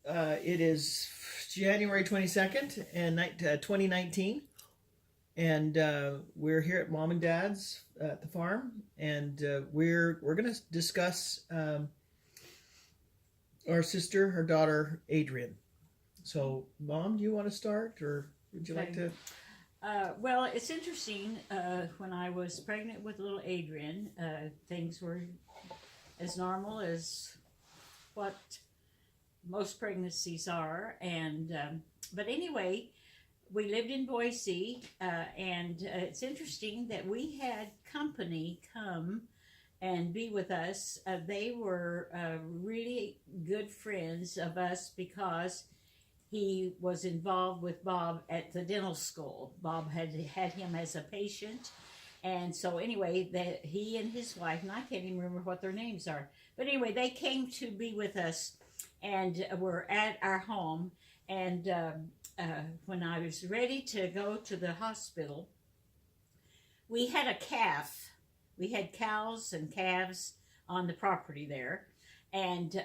It is January 22nd and 2019, and we're here at Mom and Dad's at the farm, and we're going to discuss our sister, her daughter Adrian. So, Mom, do you want to start, or would you like to? Well, it's interesting. When I was pregnant with little Adrian, things were as normal as what most pregnancies are. And but anyway, we lived in Boise, and it's interesting that we had company come and be with us. They were really good friends of us because he was involved with Bob at the dental school. Bob had him as a patient. And so anyway, he and his wife, and I can't even remember what their names are, but anyway, they came to be with us and were at our home. And when I was ready to go to the hospital, we had a calf. We had cows and calves on the property there. And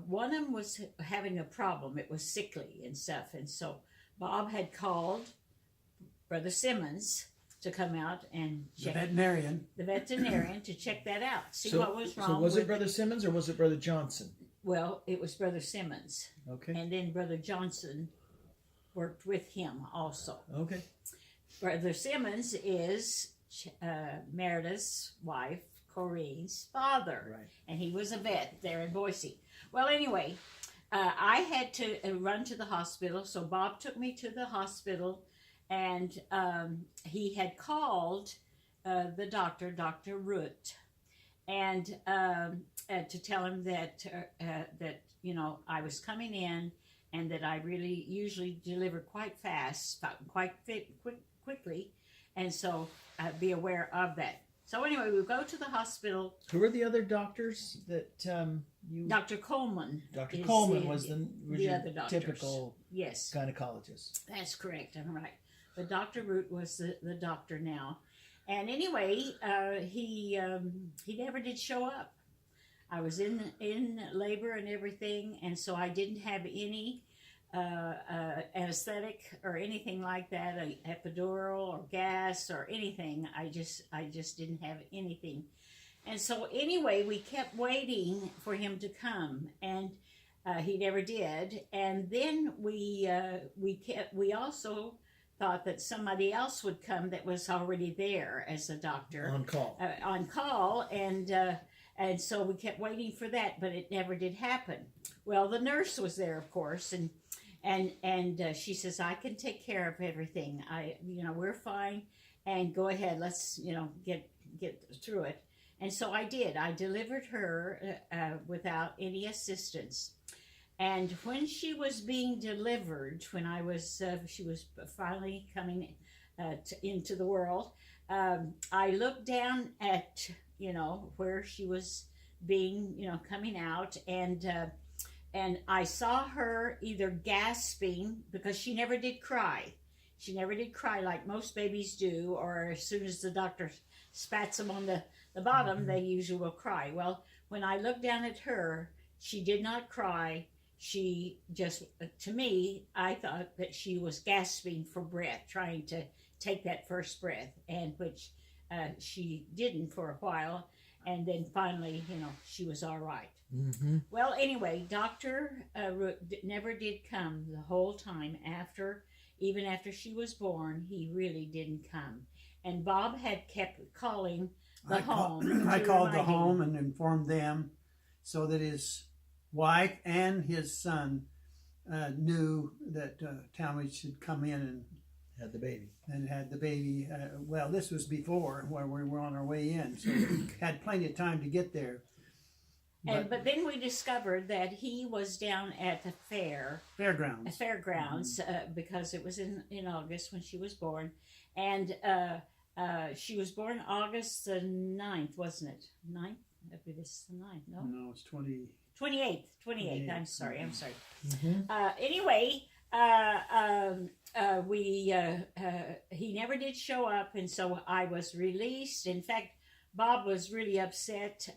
one of them was having a problem. It was sickly and stuff. And so Bob had called Brother Simmons to come out and check the veterinarian to check that out, see what was wrong. So was it Brother Simmons or was it Brother Johnson? Well, it was Brother Simmons. Okay. And then Brother Johnson worked with him also. Okay. Brother Simmons is Meredith's wife, Corinne's father. Right. And he was a vet there in Boise. Well, anyway, I had to run to the hospital, so Bob took me to the hospital, and he had called the doctor, Dr. Root, and to tell him that I was coming in, and that I really usually deliver quite fast, quickly, and so be aware of that. So anyway, we go to the hospital. Who were the other doctors that you? Dr. Coleman. Dr. Coleman was the other doctors. Typical yes gynecologist. That's correct. I'm right. But Dr. Root was the doctor now, and anyway, he never did show up. I was in labor and everything, and so I didn't have any anesthetic or anything like that, an epidural or gas or anything. I just didn't have anything. And so anyway, we kept waiting for him to come, and he never did. And then we also thought that somebody else would come that was already there as a doctor on call, and so we kept waiting for that, but it never did happen. Well, the nurse was there, of course, and she says, I can take care of everything. We're fine, and go ahead. Let's get through it. And so I did. I delivered her without any assistance. And when she was being delivered, when she was finally coming into the world, I looked down at where she was being coming out, and I saw her either gasping, because she never did cry. She never did cry like most babies do, or as soon as the doctor spats them on the bottom, they usually will cry. Well, when I looked down at her, she did not cry. She just, to me, I thought that she was gasping for breath, trying to take that first breath, and which she didn't for a while. And then finally, she was all right. Mm-hmm. Well, anyway, Dr. never did come the whole time even after she was born. He really didn't come. And Bob had kept calling the home. I called the home and informed them so that his wife and his son knew that Talmadge should come in and had the baby. Well, this was before, where we were on our way in, so we had plenty of time to get there. But then we discovered that he was down at the fairgrounds, because it was in August when she was born, and she was born August the 9th, wasn't it? 9th? This is the 9th, no? No, it's 28th. I'm sorry. Mm-hmm. Anyway, he never did show up, and so I was released. In fact, Bob was really upset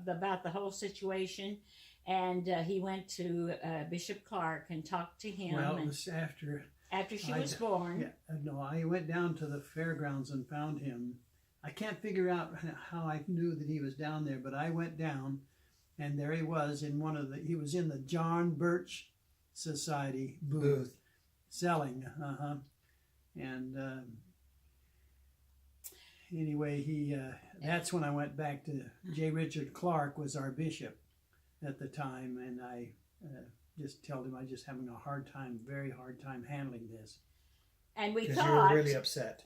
about the whole situation, and he went to Bishop Clark and talked to him. Well, it and was after. after she was born. Yeah, no, I went down to the fairgrounds and found him. I can't figure out how I knew that he was down there, but I went down, and there he was in he was in the John Birch Society booth. Selling, and anyway, that's when I went back to J. Richard Clark was our bishop at the time, and I just told him I was just having very hard time handling this. And we Because thought you were really upset.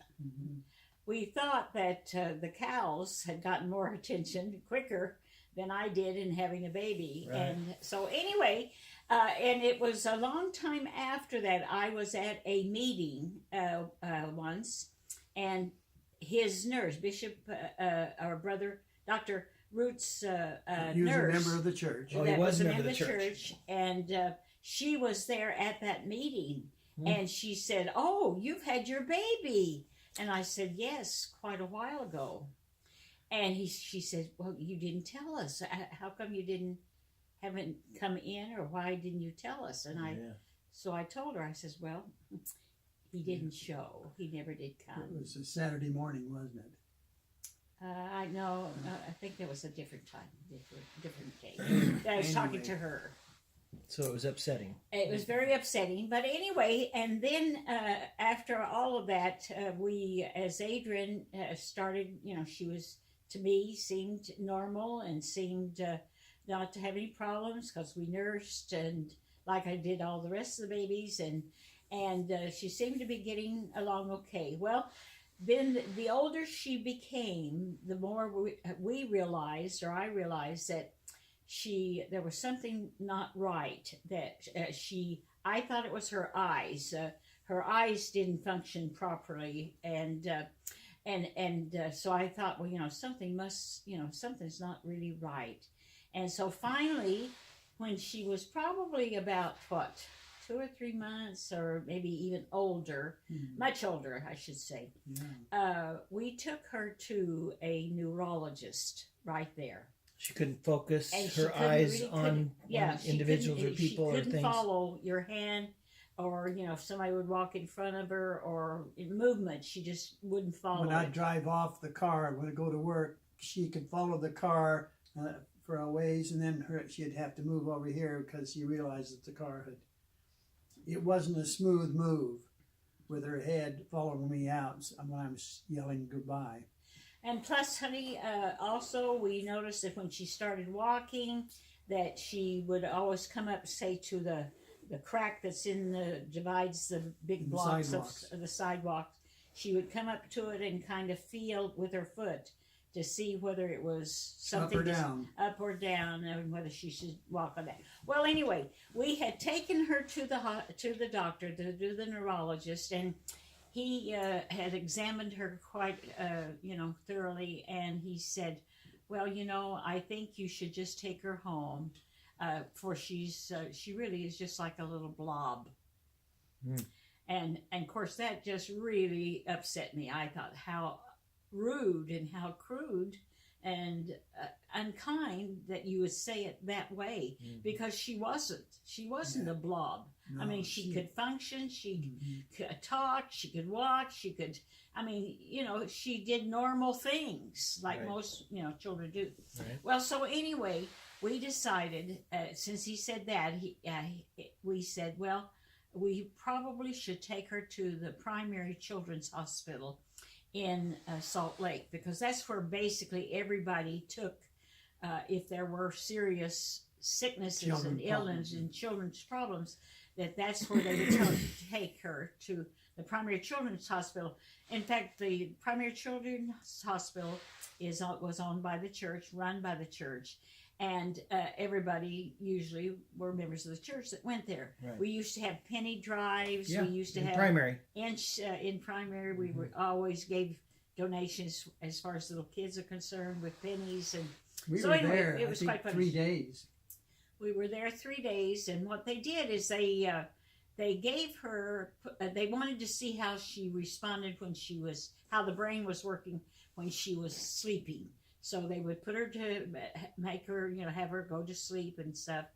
we thought that the cows had gotten more attention quicker than I did in having a baby. Right. And so anyway, and it was a long time after that I was at a meeting once, and his nurse, Bishop, our brother, Dr. Root's He was nurse. a member of the church. Oh, he that was a a member of member the of the church. and she was there at that meeting, and she said, "Oh, you've had your baby," and I said, "Yes, quite a while ago." And she said, "Well, you didn't tell us. How come you haven't come in, or why didn't you tell us?" And so I told her. I says, "Well, he didn't show. He never did come." It was a Saturday morning, wasn't it? I know. I think there was a different time, different day. I was talking to her. So it was upsetting. It was very upsetting, but anyway, and then after all of that, we, as Adrian started, she was, to me, seemed normal and seemed not to have any problems, because we nursed, and like I did all the rest of the babies, and she seemed to be getting along okay. Well, then the older she became, the more we realized, or I realized, that there was something not right, that I thought it was her eyes. Her eyes didn't function properly, and so I thought, well, something's not really right. And so finally, when she was probably about 2 or 3 months, or maybe even older, much older, I should say, we took her to a neurologist right there. She couldn't focus And her eyes on individuals or people or She couldn't things. follow your hand, or if somebody would walk in front of her, or in movement, she just wouldn't follow. When I drive off the car, when I go to work, she could follow the car for a ways, and then she'd have to move over here because she realized that the car it wasn't a smooth move with her head following me out when I was yelling goodbye. And plus, honey, also we noticed that when she started walking, that she would always come up, say, to the crack that's divides the big blocks of the sidewalk. She would come up to it and kind of feel with her foot to see whether it was something up or down, and whether she should walk on that. Well, anyway, we had taken her to the doctor, to the neurologist, and he had examined her quite, thoroughly, and he said, "Well, I think you should just take her home, for she really is just like a little blob." And of course, that just really upset me. I thought, how rude and how crude and unkind that you would say it that way, because she wasn't a blob. No, I mean, she could function, she could talk, she could walk, she did normal things like most, children do. Right. Well, so anyway, we decided, since he said that, we said, well, we probably should take her to the primary children's hospital in Salt Lake, because that's where basically everybody took, if there were serious sicknesses and illness and children's problems, that's where they would take her to the primary children's hospital. In fact, the primary children's hospital was owned by the church, run by the church, and everybody usually were members of the church that went there. Right. We used to have penny drives. Yeah, We used to in have primary. in primary. We always gave donations as far as little kids are concerned, with pennies, and We so were anyway, there, it was I quite think, funny. 3 days. We were there 3 days, and what they did is they gave her. They wanted to see how she responded how the brain was working when she was sleeping. So they would put her to make her, have her go to sleep and stuff,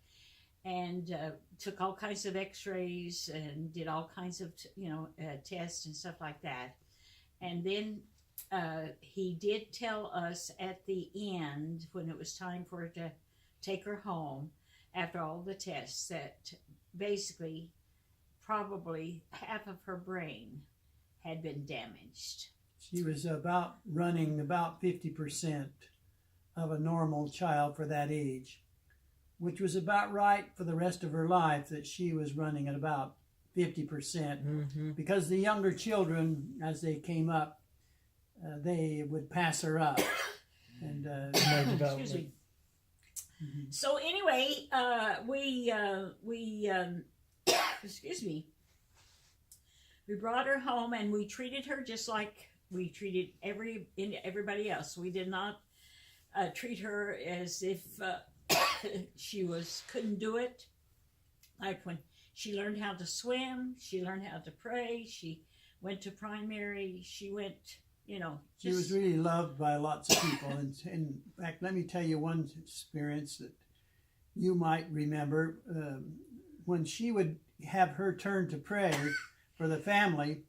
and took all kinds of X-rays and did all kinds of tests and stuff like that. And then he did tell us at the end, when it was time for her to take her home after all the tests, that basically probably half of her brain had been damaged. She was running about 50% of a normal child for that age, which was about right for the rest of her life, that she was running at about 50%. Because the younger children, as they came up, they would pass her up. And Excuse me. So anyway, we excuse me. We brought her home and we treated her just like we treated everybody else. We did not treat her as if she couldn't do it. Like when she learned how to swim, she learned how to pray, she went to primary, she went, she was really loved by lots of people. And in fact, let me tell you one experience that you might remember. When she would have her turn to pray for the family,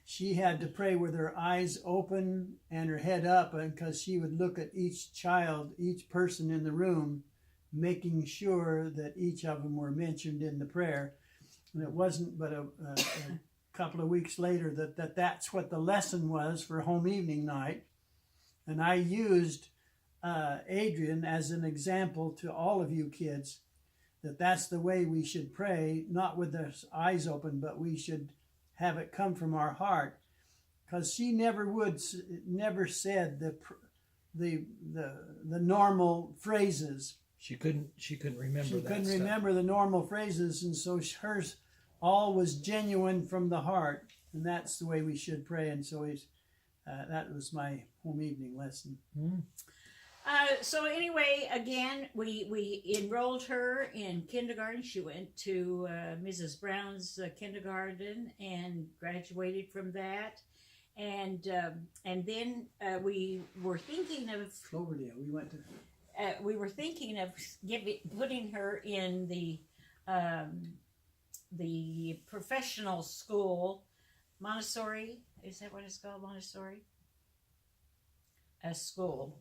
she had to pray with her eyes open and her head up, because she would look at each child, each person in the room, making sure that each of them were mentioned in the prayer. And it wasn't but a couple of weeks later that's what the lesson was for home evening night. And I used Adrian as an example to all of you kids, that's the way we should pray, not with the eyes open, but we should have it come from our heart. Because she never said the normal phrases. She couldn't remember. She couldn't remember the normal phrases, and so hers all was genuine from the heart, and that's the way we should pray. And so that was my home evening lesson. So anyway, again, we enrolled her in kindergarten. She went to Mrs. Brown's kindergarten and graduated from that. And then we were thinking of Cloverdale. We went to. We were thinking of putting her in the professional school, Montessori. Is that what it's called, Montessori? A school.